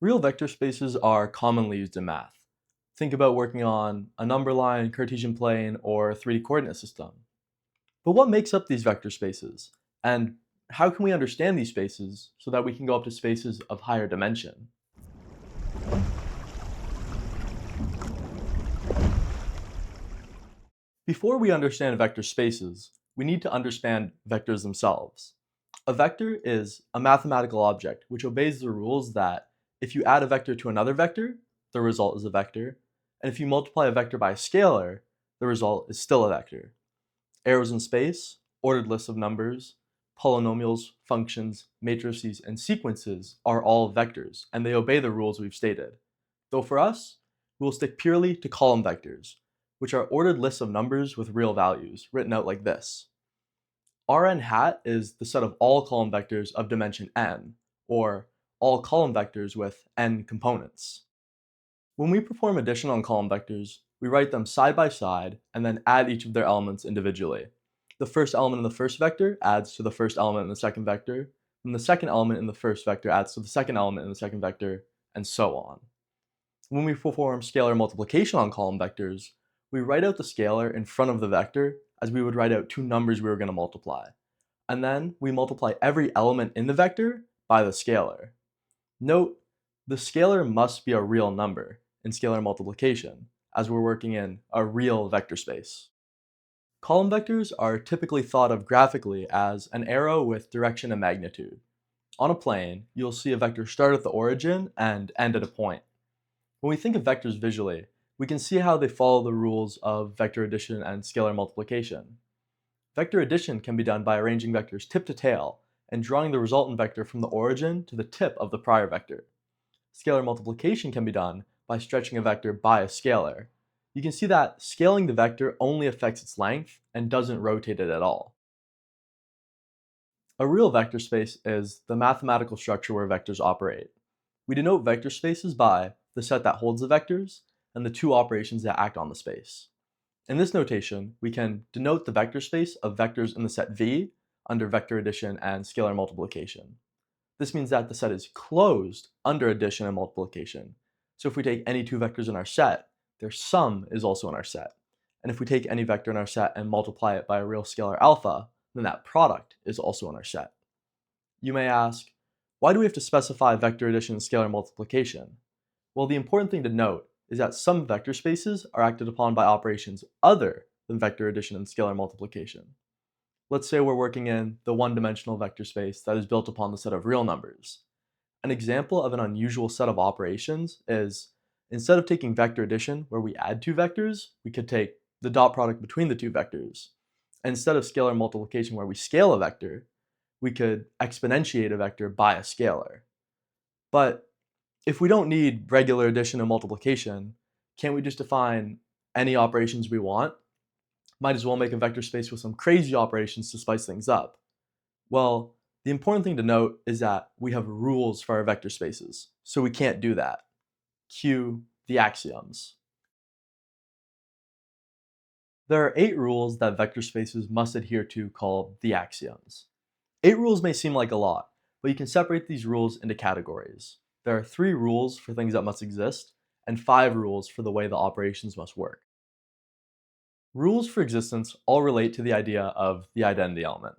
Real vector spaces are commonly used in math. Think about working on a number line, Cartesian plane, or 3D coordinate system. But what makes up these vector spaces? And how can we understand these spaces so that we can go up to spaces of higher dimension? Before we understand vector spaces, we need to understand vectors themselves. A vector is a mathematical object which obeys the rules that if you add a vector to another vector, the result is a vector, and if you multiply a vector by a scalar, the result is still a vector. Arrows in space, ordered lists of numbers, polynomials, functions, matrices, and sequences are all vectors, and they obey the rules we've stated. Though for us, we will stick purely to column vectors, which are ordered lists of numbers with real values, written out like this. Rn hat is the set of all column vectors of dimension n, or all column vectors with n components. When we perform addition on column vectors, we write them side by side and then add each of their elements individually. The first element in the first vector adds to the first element in the second vector, and the second element in the first vector adds to the second element in the second vector, and so on. When we perform scalar multiplication on column vectors, we write out the scalar in front of the vector as we would write out two numbers we were going to multiply. And then we multiply every element in the vector by the scalar. Note, the scalar must be a real number in scalar multiplication, as we're working in a real vector space. Column vectors are typically thought of graphically as an arrow with direction and magnitude. On a plane, you'll see a vector start at the origin and end at a point. When we think of vectors visually, we can see how they follow the rules of vector addition and scalar multiplication. Vector addition can be done by arranging vectors tip to tail and drawing the resultant vector from the origin to the tip of the prior vector. Scalar multiplication can be done by stretching a vector by a scalar. You can see that scaling the vector only affects its length and doesn't rotate it at all. A real vector space is the mathematical structure where vectors operate. We denote vector spaces by the set that holds the vectors and the two operations that act on the space. In this notation, we can denote the vector space of vectors in the set V under vector addition and scalar multiplication. This means that the set is closed under addition and multiplication. So if we take any two vectors in our set, their sum is also in our set. And if we take any vector in our set and multiply it by a real scalar alpha, then that product is also in our set. You may ask, why do we have to specify vector addition and scalar multiplication? Well, the important thing to note is that some vector spaces are acted upon by operations other than vector addition and scalar multiplication. Let's say we're working in the one-dimensional vector space that is built upon the set of real numbers. An example of an unusual set of operations is, instead of taking vector addition where we add two vectors, we could take the dot product between the two vectors. And instead of scalar multiplication where we scale a vector, we could exponentiate a vector by a scalar. But if we don't need regular addition and multiplication, can't we just define any operations we want? Might as well make a vector space with some crazy operations to spice things up. Well, the important thing to note is that we have rules for our vector spaces, so we can't do that. Cue the axioms. There are 8 rules that vector spaces must adhere to called the axioms. 8 rules may seem like a lot, but you can separate these rules into categories. There are 3 rules for things that must exist, and 5 rules for the way the operations must work. Rules for existence all relate to the idea of the identity element.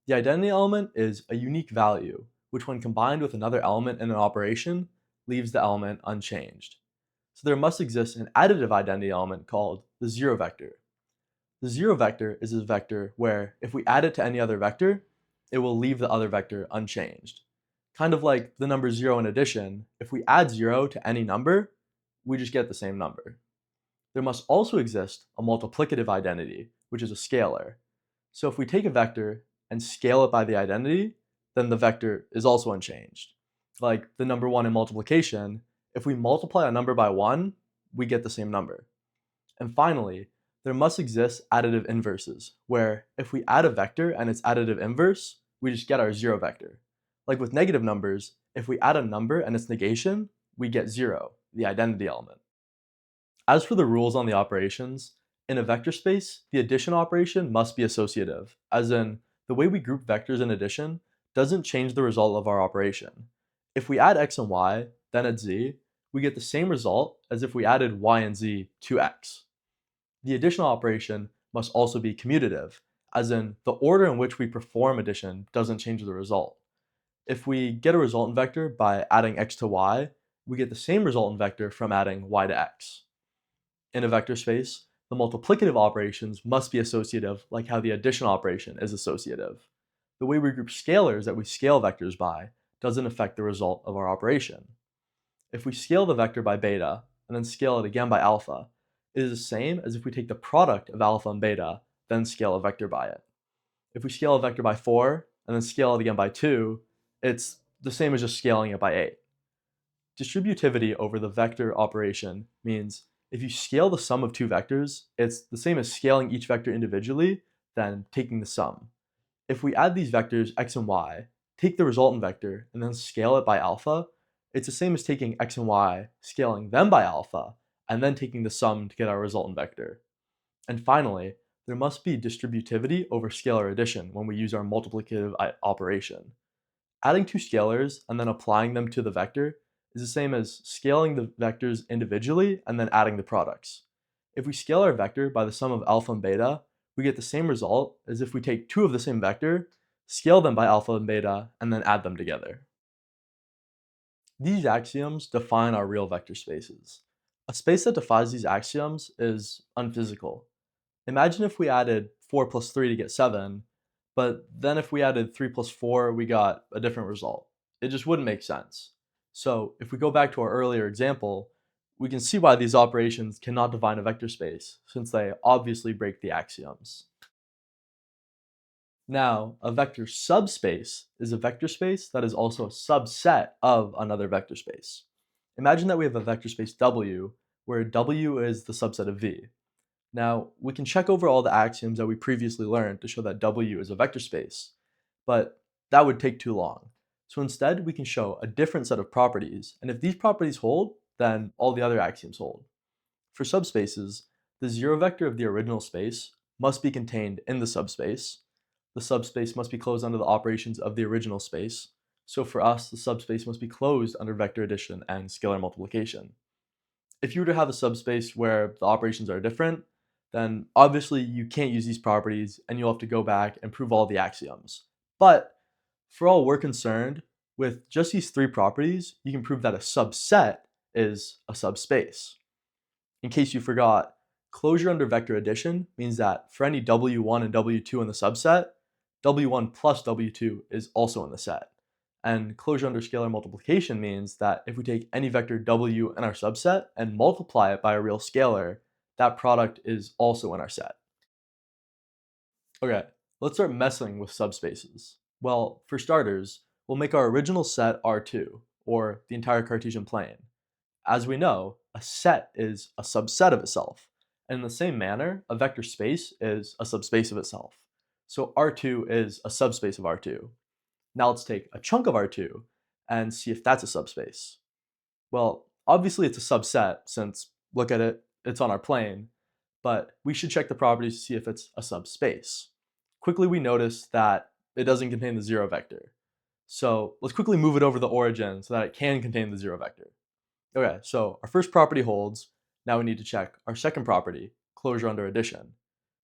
The identity element is a unique value, which when combined with another element in an operation, leaves the element unchanged. So there must exist an additive identity element called the zero vector. The zero vector is a vector where if we add it to any other vector, it will leave the other vector unchanged. Kind of like the number 0 in addition, if we add 0 to any number, we just get the same number. There must also exist a multiplicative identity, which is a scalar. So if we take a vector and scale it by the identity, then the vector is also unchanged. Like the number 1 in multiplication, if we multiply a number by 1, we get the same number. And finally, there must exist additive inverses, where if we add a vector and its additive inverse, we just get our 0 vector. Like with negative numbers, if we add a number and its negation, we get 0, the identity element. As for the rules on the operations, in a vector space, the addition operation must be associative, as in, the way we group vectors in addition doesn't change the result of our operation. If we add x and y, then at z, we get the same result as if we added y and z to x. The additional operation must also be commutative, as in the order in which we perform addition doesn't change the result. If we get a resultant vector by adding x to y, we get the same resultant vector from adding y to x. In a vector space, the multiplicative operations must be associative like how the addition operation is associative. The way we group scalars that we scale vectors by doesn't affect the result of our operation. If we scale the vector by beta and then scale it again by alpha, it is the same as if we take the product of alpha and beta, then scale a vector by it. If we scale a vector by 4 and then scale it again by 2, it's the same as just scaling it by 8. Distributivity over the vector operation means if you scale the sum of two vectors, it's the same as scaling each vector individually, then taking the sum. If we add these vectors x and y, take the resultant vector, and then scale it by alpha, it's the same as taking x and y, scaling them by alpha, and then taking the sum to get our resultant vector. And finally, there must be distributivity over scalar addition when we use our multiplicative operation. Adding two scalars and then applying them to the vector is the same as scaling the vectors individually and then adding the products. If we scale our vector by the sum of alpha and beta, we get the same result as if we take two of the same vector, scale them by alpha and beta, and then add them together. These axioms define our real vector spaces. A space that defies these axioms is unphysical. Imagine if we added 4 plus 3 to get 7, but then if we added 3 plus 4, we got a different result. It just wouldn't make sense. So if we go back to our earlier example, we can see why these operations cannot define a vector space, since they obviously break the axioms. Now, a vector subspace is a vector space that is also a subset of another vector space. Imagine that we have a vector space W, where W is the subset of V. Now, we can check over all the axioms that we previously learned to show that W is a vector space, but that would take too long. So instead, we can show a different set of properties, and if these properties hold, then all the other axioms hold. For subspaces, the zero vector of the original space must be contained in the subspace must be closed under the operations of the original space, so for us, the subspace must be closed under vector addition and scalar multiplication. If you were to have a subspace where the operations are different, then obviously you can't use these properties and you'll have to go back and prove all the axioms. But for all we're concerned, with just these three properties, you can prove that a subset is a subspace. In case you forgot, closure under vector addition means that for any W1 and W2 in the subset, W1 plus W2 is also in the set. And closure under scalar multiplication means that if we take any vector W in our subset and multiply it by a real scalar, that product is also in our set. Okay, let's start messing with subspaces. Well, for starters, we'll make our original set R2, or the entire Cartesian plane. As we know, a set is a subset of itself, and in the same manner, a vector space is a subspace of itself. So R2 is a subspace of R2. Now let's take a chunk of R2 and see if that's a subspace. Well, obviously it's a subset since, look at it, it's on our plane, but we should check the properties to see if it's a subspace. Quickly we notice that it doesn't contain the zero vector. So let's quickly move it over the origin so that it can contain the zero vector. Okay, so our first property holds. Now we need to check our second property, closure under addition.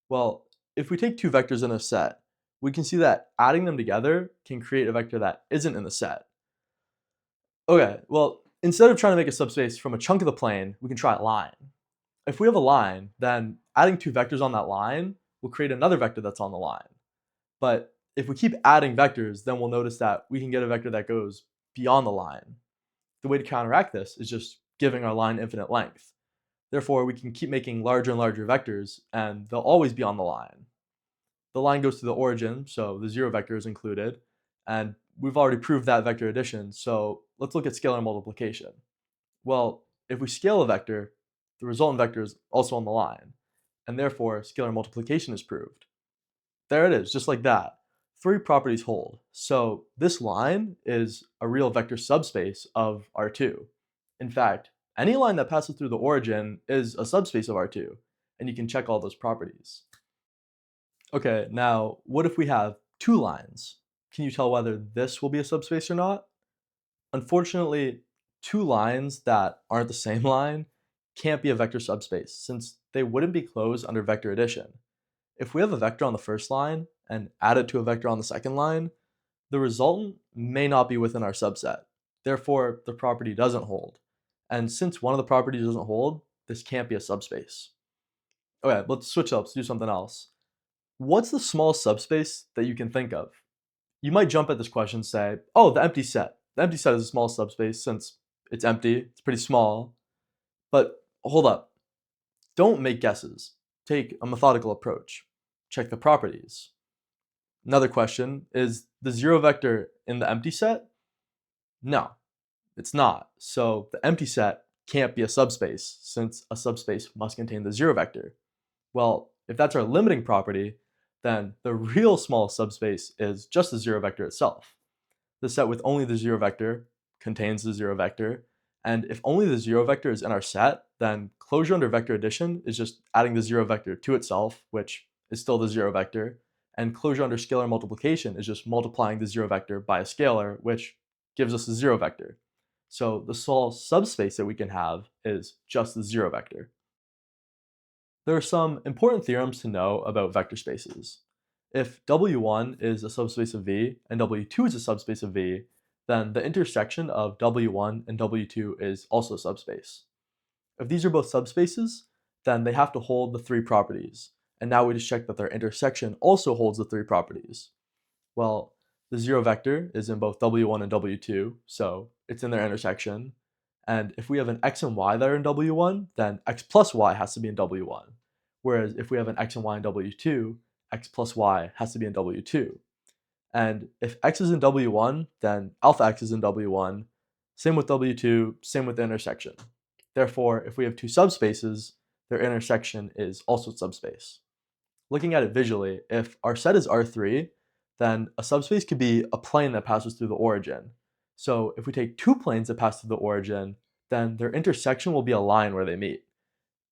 Well, if we take two vectors in a set, we can see that adding them together can create a vector that isn't in the set. Okay, well, instead of trying to make a subspace from a chunk of the plane, we can try a line. If we have a line, then adding two vectors on that line will create another vector that's on the line. But if we keep adding vectors, then we'll notice that we can get a vector that goes beyond the line. The way to counteract this is just giving our line infinite length. Therefore, we can keep making larger and larger vectors, and they'll always be on the line. The line goes to the origin, so the zero vector is included, and we've already proved that vector addition, so let's look at scalar multiplication. Well, if we scale a vector, the resultant vector is also on the line, and therefore scalar multiplication is proved. There it is, just like that. Three properties hold, so this line is a real vector subspace of R2. In fact, any line that passes through the origin is a subspace of R2, and you can check all those properties. Okay, now what if we have two lines? Can you tell whether this will be a subspace or not? Unfortunately, two lines that aren't the same line can't be a vector subspace since they wouldn't be closed under vector addition. If we have a vector on the first line and add it to a vector on the second line, the resultant may not be within our subset. Therefore, the property doesn't hold. And since one of the properties doesn't hold, this can't be a subspace. Okay, let's switch up, let's do something else. What's the smallest subspace that you can think of? You might jump at this question and say, oh, the empty set. The empty set is a small subspace since it's empty, it's pretty small. But hold up, don't make guesses. Take a methodical approach. Check the properties. Another question, is the zero vector in the empty set? No, it's not. So the empty set can't be a subspace since a subspace must contain the zero vector. Well, if that's our limiting property, then the real small subspace is just the zero vector itself. The set with only the zero vector contains the zero vector, and if only the zero vector is in our set, then closure under vector addition is just adding the zero vector to itself, which is still the zero vector, and closure under scalar multiplication is just multiplying the zero vector by a scalar, which gives us a zero vector. So the small subspace that we can have is just the zero vector. There are some important theorems to know about vector spaces. If W1 is a subspace of V and W2 is a subspace of V, then the intersection of W1 and W2 is also a subspace. If these are both subspaces, then they have to hold the three properties. And now we just check that their intersection also holds the three properties. Well, the zero vector is in both W1 and W2, so it's in their intersection. And if we have an x and y that are in W1, then x plus y has to be in W1. Whereas if we have an x and y in W2, x plus y has to be in W2. And if x is in W1, then alpha x is in W1. Same with W2, same with the intersection. Therefore, if we have two subspaces, their intersection is also subspace. Looking at it visually, if our set is R3, then a subspace could be a plane that passes through the origin. So if we take two planes that pass through the origin, then their intersection will be a line where they meet.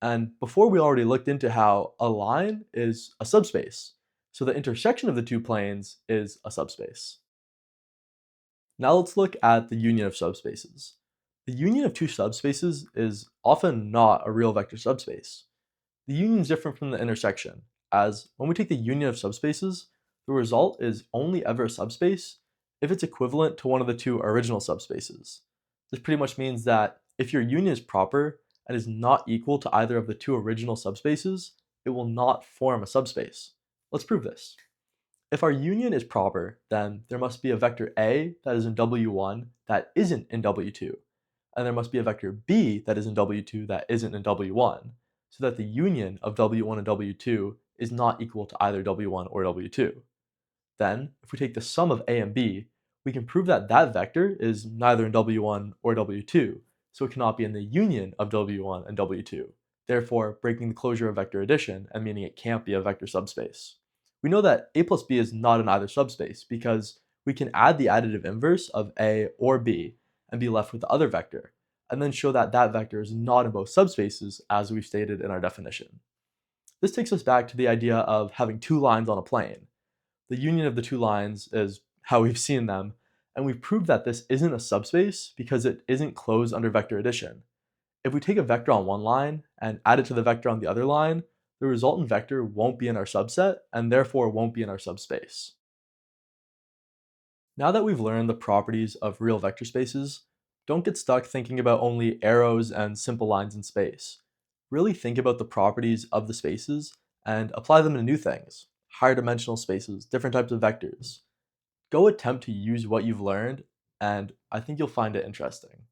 And before we already looked into how a line is a subspace. So the intersection of the two planes is a subspace. Now let's look at the union of subspaces. The union of two subspaces is often not a real vector subspace. The union is different from the intersection, as when we take the union of subspaces, the result is only ever a subspace if it's equivalent to one of the two original subspaces. This pretty much means that if your union is proper and is not equal to either of the two original subspaces, it will not form a subspace. Let's prove this. If our union is proper, then there must be a vector A that is in W1 that isn't in W2, and there must be a vector B that is in W2 that isn't in W1, so that the union of W1 and W2 is not equal to either W1 or W2. Then, if we take the sum of A and B, we can prove that that vector is neither in W1 or W2, so it cannot be in the union of W1 and W2, therefore breaking the closure of vector addition and meaning it can't be a vector subspace. We know that A plus B is not in either subspace because we can add the additive inverse of A or B and be left with the other vector, and then show that that vector is not in both subspaces as we've stated in our definition. This takes us back to the idea of having two lines on a plane. The union of the two lines is how we've seen them, and we've proved that this isn't a subspace because it isn't closed under vector addition. If we take a vector on one line and add it to the vector on the other line, the resultant vector won't be in our subset and therefore won't be in our subspace. Now that we've learned the properties of real vector spaces, don't get stuck thinking about only arrows and simple lines in space. Really think about the properties of the spaces and apply them to new things, higher dimensional spaces, different types of vectors. Go attempt to use what you've learned, and I think you'll find it interesting.